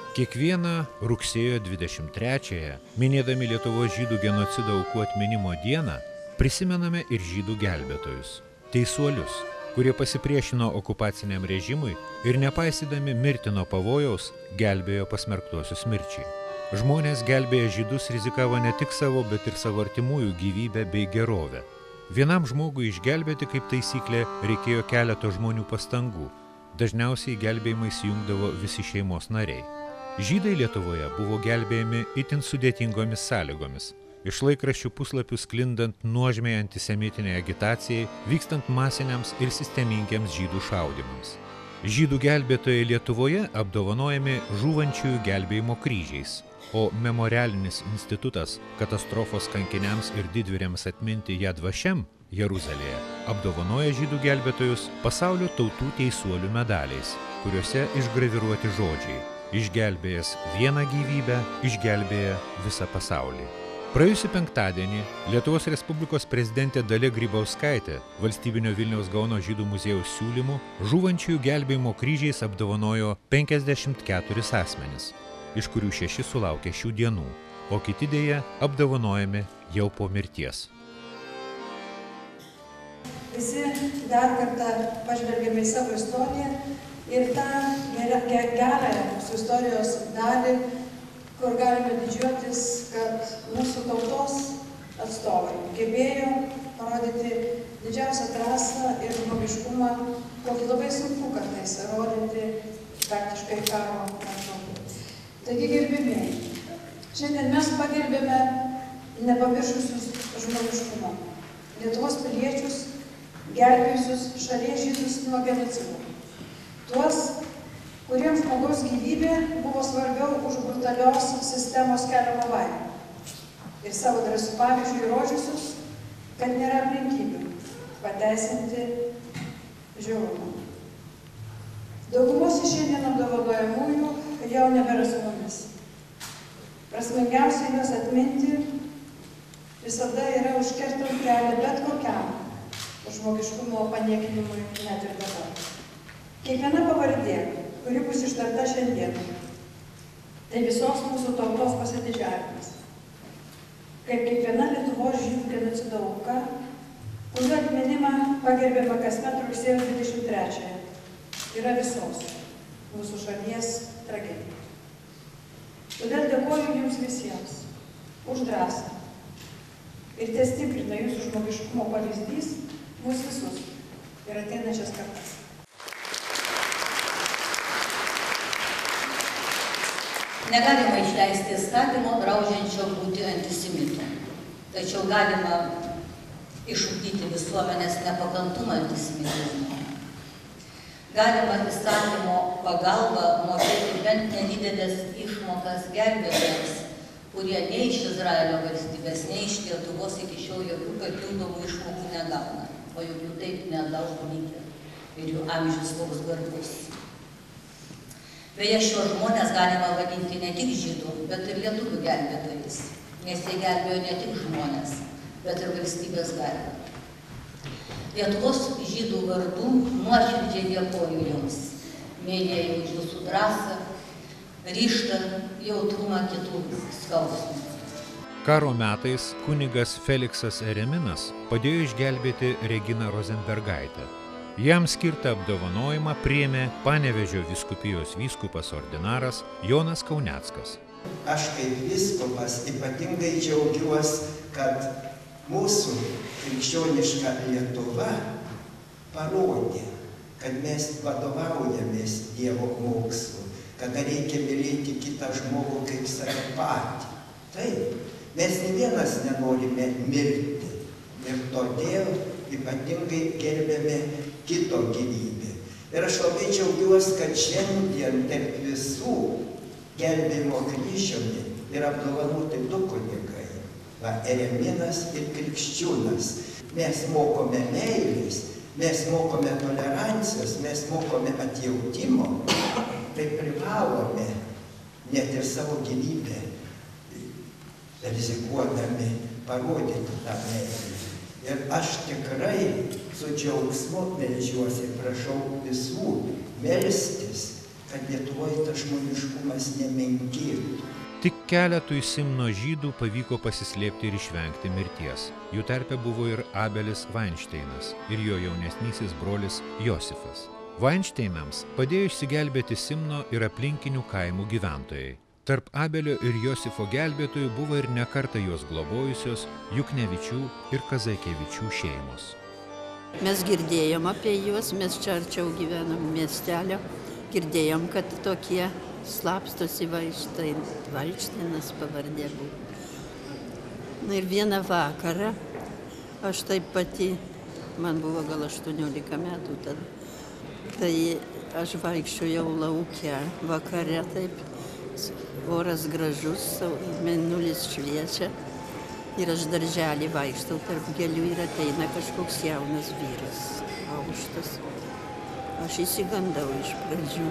Kiekvieną rugsėjo 23-ąją, minėdami Lietuvos žydų genocido aukų atminimo dieną, prisimename ir žydų gelbėtojus, teisuolius, kurie pasipriešino okupaciniam režimui ir nepaisydami mirtino pavojaus gelbėjo pasmerktuosius mirčiai. Žmonės gelbėję žydus rizikavo ne tik savo, bet ir savo artimųjų gyvybę bei gerovę. Vienam žmogui išgelbėti, kaip taisyklė, reikėjo keleto žmonių pastangų. Dažniausiai gelbėjimai įsijungdavo visi šeimos nariai. Žydai Lietuvoje buvo gelbėjami itin sudėtingomis sąlygomis. Iš laikraščių puslapių sklindant nuožmiai antisemitinei agitacijai, vykstant masiniams ir sistemingiams žydų šaudymams. Žydų gelbėtojai Lietuvoje apdovanojami žūvančiųjų gelbėjimo kryžiais, o Memorialinis institutas katastrofos kankiniams ir didvyriams atminti Yad Vashem Jeruzalėje apdovanoja žydų gelbėtojus pasaulio tautų teisuolių medaliais, kuriuose išgraviruoti žodžiai: išgelbėjęs vieną gyvybę, išgelbėja visą pasaulį. Praėjusį penktadienį Lietuvos Respublikos prezidentė Dalia Grybauskaitė Valstybinio Vilniaus Gaono žydų muziejaus siūlymu žūvančiųjų gelbėjimo kryžiais apdovanojo 54 asmenis, iš kurių 6 sulaukė šių dienų, o kiti deja apdovanojami jau po mirties. Visi dar kartą pažvelgėme į savo istoriją ir tą gerąją mūsų istorijos dalį, kur galime didžiuotis, kad mūsų tautos atstovai gebėjo parodyti didžiausią drąsą ir žmogiškumą, kokį labai sunku kartais rodyti praktiškai karo metu. Taigi, gerbimieji, šiandien mes pagerbėme nepamiršusius žmogiškumo, Lietuvos piliečius, gelbėjusius šalies žydus nuo genocido. Tuos, kuriems žmogaus gyvybė buvo svarbiau už brutalios sistemos keliamą baimę. Ir savo drąsių pavyzdžių įrodžiusius, kad nėra aplinkybių pateisinti žiaurumą. Daugumos iš šiandien apdovanojamųjų jau nebėra su mumis. Prasmingiausia juos atminti visada yra užkertant kelią bet kokiam žmogiškumo paniekinimui net ir dabar. Kiekviena pavardė, kuri bus ištarta šiandien, tai visos mūsų tautos pasididžiavimas. Kaip kiekviena Lietuvos žydų genocido auka, kurių atminimą pagerbėme kasmet rugsėjo 23-ąją, yra visos mūsų šalies tragedija. Todėl dėkoju jums visiems už drąsą ir te stiprina jūsų žmogiškumo pavyzdys mūsų visus ir ateinančias kartas. Negalima išleisti įstatymo draudžiančio būti antisemitu, tačiau galima išugdyti visuomenės nepakantumą antisemitizmo. Galima įstatymo pagalba mokėti bent nedidelės išmokas gelbėtojams, kurie nei iš Izraelio valstybės, nei iš Lietuvos iki šiol jokių papildomų išmokų negauna, o juk jų taip nedaug likę ir jų amžius toks garbus. Beje, šios žmonės galima vadinti ne tik žydų, bet ir lietuvių gelbėtojais, nes jie gelbėjo ne tik žmonės, bet ir valstybės garbę. Lietuvos žydų vardu nuoširdžiai dėkoju jums, mielieji, už jūsų drąsą, ryžtą, jautrumą kitų skausmų. Karo metais kunigas Feliksas Ereminas padėjo išgelbėti Reginą Rozenbergaitę. Jam skirtą apdovanojimą priėmė Panevėžio vyskupijos vyskupas ordinaras Jonas Kauneckas. Aš kaip vyskupas ypatingai džiaugiuosi, kad mūsų krikščioniška Lietuva parodė, kad mes vadovaujamės Dievo mokslu, kada reikia mylėti kitą žmogų kaip save patį. Taip, mes ne vienas nenorime mirti ir todėl ypatingai gerbėme kito gyvybę. Ir aš labai džiaugiuosi, kad šiandien tarp visų gelbėjimo kryžiumi yra apdovanoti 2 kunigai, Ereminas ir Krikščiūnas. Mes mokome meilės, mes mokome tolerancijos, mes mokome atjautimo, tai privalome net ir savo gyvybę rizikuodami parodyti tą meilę. Ir aš tikrai su džiaugsmu meldžiuosi ir prašau visų melstis, kad Lietuvoje tas žmoniškumas nemenkėtų. Tik keletui Simno žydų pavyko pasislėpti ir išvengti mirties. Jų tarpe buvo ir Abelis Vainšteinas ir jo jaunesnysis brolis Josifas. Vainšteinams padėjo išsigelbėti Simno ir aplinkinių kaimų gyventojai. Tarp Abelio ir Josifo gelbėtojų buvo ir nekartą juos globojusios Juknevičių ir Kazakievičių šeimos. Mes girdėjom apie juos, mes čia arčiau gyvenam miestelio, girdėjom, kad tokie slapstosi Vainšteinas pavardė buvo. Na ir vieną vakarą, aš taip pati, man buvo gal 18 metų tada, tai aš vaikščiojau lauke vakare, taip, oras gražus, mėnulis šviečia ir aš darželį vaikštau tarp gėlių ir ateina kažkoks jaunas vyras, aukštas. Aš įsigandau iš pradžių,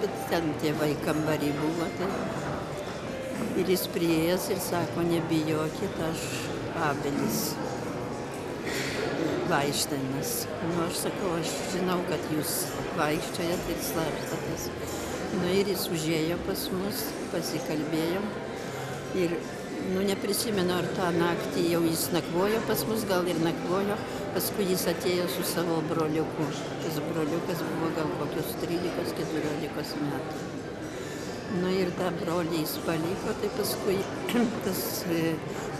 bet ten tėvai kambarį buvo. Tai. Ir jis priėjęs ir sako, nebijokit, aš Abelis Vainšteinas. Aš sakau, aš žinau, kad jūs vaikščiojat ir slapstatės. Ir jis užėjo pas mus, pasikalbėjom. Ir neprisimenu, ar tą naktį jau jis nakvojo pas mus, gal ir nakvojo. Paskui jis atėjo su savo broliuku. Tas broliukas buvo gal kokius 13-14 metų. Ir tą brolį jis paliko, tai paskui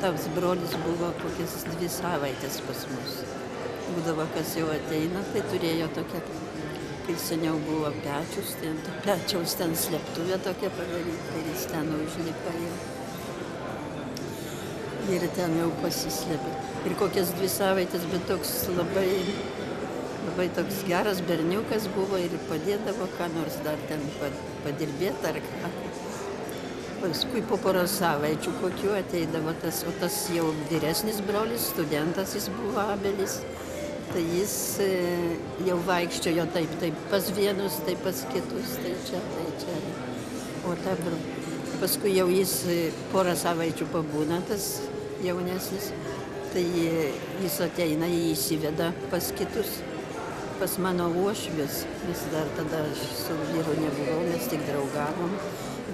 tas brolis buvo kokias 2 savaitės pas mus. Būdavo, kas jau ateina, tai turėjo tokią, kai seniau buvo pečius, tai ant pečiaus ten slėptuvė tokia padaryta ir jis ten užlipa jau. Ir ten jau pasislėpė. Ir kokias 2 savaitės, bet toks labai toks geras berniukas buvo ir padėdavo, ką nors dar ten padirbėti ar ką. Paskui po poros savaičių kokių ateidavo tas, o tas jau vyresnis brolis, studentas jis buvo Abelis, tai jis jau vaikščiojo taip pas vienus, taip pas kitus, tai čia. O paskui jau jis porą savaičių pabūna, tas jaunesnis, tai jis ateina, jį įsiveda pas kitus, pas mano uošvius. Mes dar tada su vyru nebuvau, mes tik draugavom,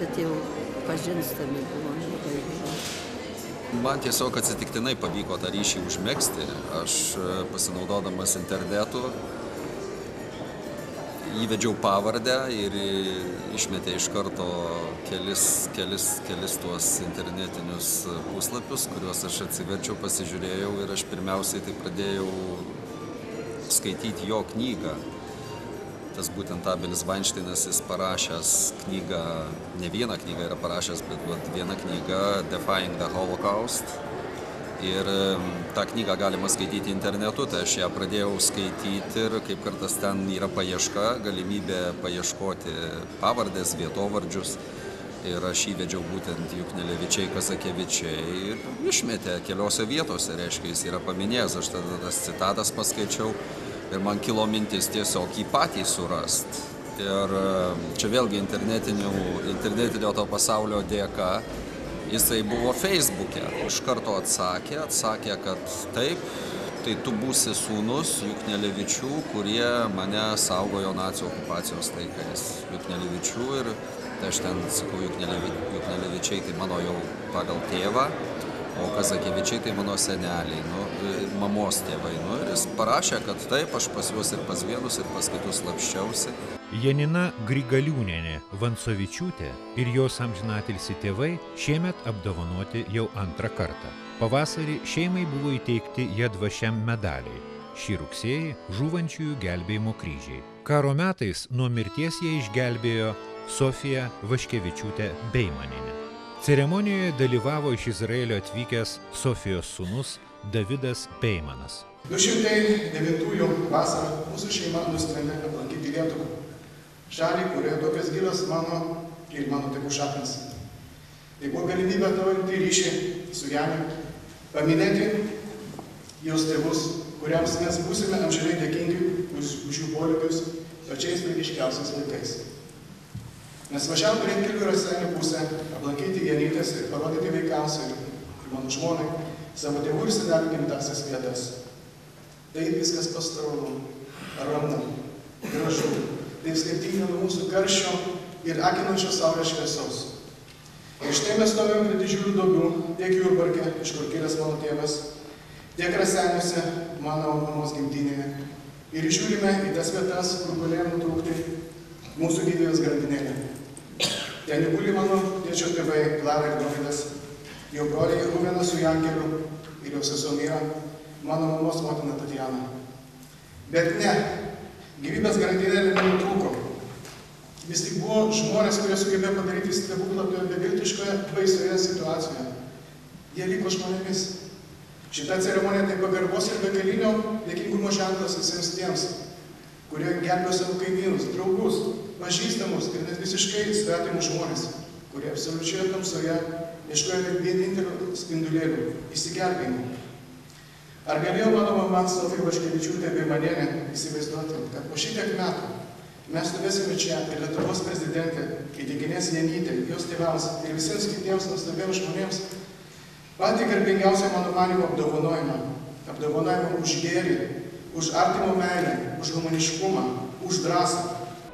bet jau pažinstami buvom labai gerai. Man tiesiog atsitiktinai pavyko tą ryšį užmegzti. Aš pasinaudodamas internetu įvedžiau pavardę ir išmetė iš karto kelis tuos internetinius puslapius, kuriuos aš atsiverčiau, pasižiūrėjau ir aš pirmiausiai tai pradėjau skaityti jo knygą. Tas būtent Abelis Vainšteinas, jis parašęs knygą, ne vieną knygą yra parašęs, bet vieną knygą Defying the Holocaust. Ir tą knygą galima skaityti internetu, tai aš ją pradėjau skaityti ir kaip kartas ten yra paieška, galimybė paieškoti pavardės, vietovardžius. Ir aš įvedžiau būtent Juknelevičiai, Kazakievičiai ir išmetė keliose vietose, reiškia, jis yra paminėjęs. Aš tada tas citatas paskaičiau ir man kilo mintis tiesiog jį patį surast. Ir čia vėlgi internetinio to pasaulio dėka. Jisai buvo Facebook'e, iš karto atsakė, kad taip, tai tu būsi sūnus Juknelevičių, kurie mane saugojo nacių okupacijos laikais. Juknelevičių ir tai aš ten sakau, Juknelevičiai tai mano jau pagal tėvą, o Kazakievičiai tai mano seneliai, mamos tėvai. Ir jis parašė, kad taip, aš pas juos ir pas vienus, ir pas kitus slapščiausi. Janina Grigaliūnienė Vancovičiūtė ir jos amžinatilsi tėvai šiemet apdovanoti jau 2 kartą. Pavasarį šeimai buvo įteikti Jadvašiam medaliai. Šį rugsėjį žūvančiųjų gelbėjimo kryžiai. Karo metais nuo mirties jie išgelbėjo Sofiją Vaškevičiūtę Beimanienę. Ceremonijoje dalyvavo iš Izraelio atvykęs Sofijos sūnus Davidas Beimanas. 209 vasarą mūsų šeima nusprendė aplankyti Lietuvą. Šalį, kurioje tokios gilios mano ir mano tėvų šaknys. Tai buvo galimybė atnaujinti ryšį su Janiu, paminėti jos tėvus, kuriams mes būsime amžinai dėkingi už jų poelgius pačiais tragiškiausiais laikais. Mes važiavom Greitkelių į Raseinių pusę, aplankyti Janytės ir parodyti vaikams ir mano žmonai savo tėvų ir senelių gimtasias vietas. Tai viskas pastovu, ramu, gražu. Taip skirtingai nuo mūsų karščio ir akinančios saulės šviesos. Ir štai mes stovėjome prie didžiulių duobių, tiek Jurbarke, iš kur kilęs mano tėvas, tiek Raseiniuose, mano mamos gimtinėje. Ir žiūrime į tas vietas, kur galėjome nutrūkti mūsų gyvybės grandinėlę. Ten guli mano tėčio tėvai Klara ir Dovydas, jo broliai Ruvenas su Jankeliu ir jo sesuo Mira, mano mamos motina Tatjana. Bet ne, gyvybės grandinėlė nenutrūko. Vis tik buvo žmonės, kurie sugebėjo padaryti stebuklą toje beviltiškoje, baisioje situacijoje. Jie liko žmonėmis. Šita ceremonija tai pagarbos ir begalinio dėkingumo ženklas visiems tiems, kurie gelbėjo savo kaimynus, draugus, pažįstamus ir net visiškai svetimus žmonės, kurie absoliučioje tamsoje ieškojo vienintelio spindulėlių – išsigelbėjimo. Ar galėjo mano mama Sofija Vaškevičiūtė bei Marienė įsivaizduoti, kad po šitiek metų mes stovėsime čia ir Lietuvos prezidentė, įteikinės Janytė, jos tėvams ir visiems kitiems nuostabiems žmonėms patį garbingiausią mano manymo apdovanojimą už gėrį, už artimo meilę, už humaniškumą, už drąsą.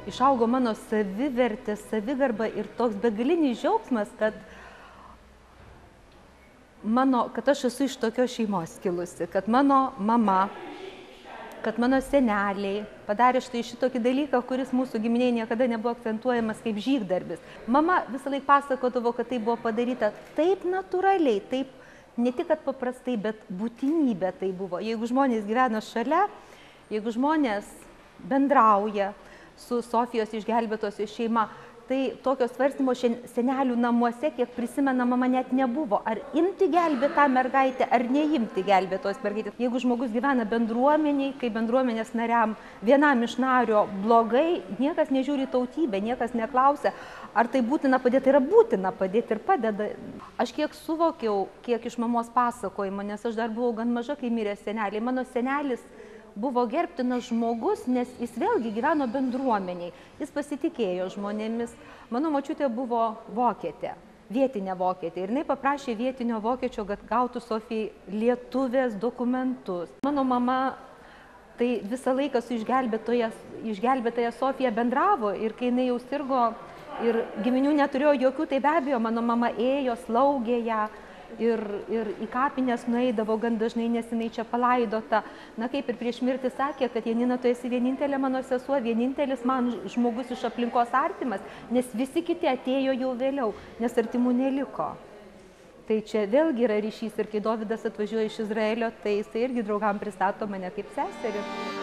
Išaugo mano savivertė, savigarba ir toks begalinis džiaugsmas, kad aš esu iš tokios šeimos kilusi, kad mano mama, kad mano seneliai padarė šitokį dalyką, kuris mūsų giminėje niekada nebuvo akcentuojamas kaip žygdarbis. Mama visą laiką pasakodavo, kad tai buvo padaryta taip natūraliai, taip ne tik kad paprastai, bet būtinybė tai buvo. Jeigu žmonės gyvena šalia, jeigu žmonės bendrauja su Sofijos išgelbėtosios šeima, tai tokio svarstymo senelių namuose, kiek prisimena, mama net nebuvo. Ar imti gelbėti tą mergaitę, ar neimti gelbėti tos mergaitės. Jeigu žmogus gyvena bendruomeniai, kai bendruomenės nariam vienam iš nario blogai, niekas nežiūri tautybę, niekas neklausia, ar tai būtina padėti, yra būtina padėti ir padeda. Aš kiek suvokiau, kiek iš mamos pasakojimo, nes aš dar buvau gan maža, kai mirė seneliai. Mano senelis buvo gerbtinas žmogus, nes jis vėlgi gyveno bendruomeniai. Jis pasitikėjo žmonėmis. Mano močiutė buvo vokietė, vietinė vokietė. Ir jinai paprašė vietinio vokiečio, kad gautų Sofijai lietuvės dokumentus. Mano mama tai visą laiką su išgelbėtoja Sofija bendravo. Ir kai jinai jau sirgo ir giminių neturėjo jokių, tai be abejo mano mama ėjo, slaugė ją. Ir į kapines nueidavo gan dažnai, nes jinai čia palaidota. Na, kaip ir prieš mirtį sakė, kad Janina, tu esi vienintelė mano sesuo, vienintelis man žmogus iš aplinkos artimas, nes visi kiti atėjo jau vėliau, nes artimų neliko. Tai čia vėlgi yra ryšys ir kai Dovydas atvažiuoja iš Izraelio, tai jisai irgi draugam pristato mane kaip seserį.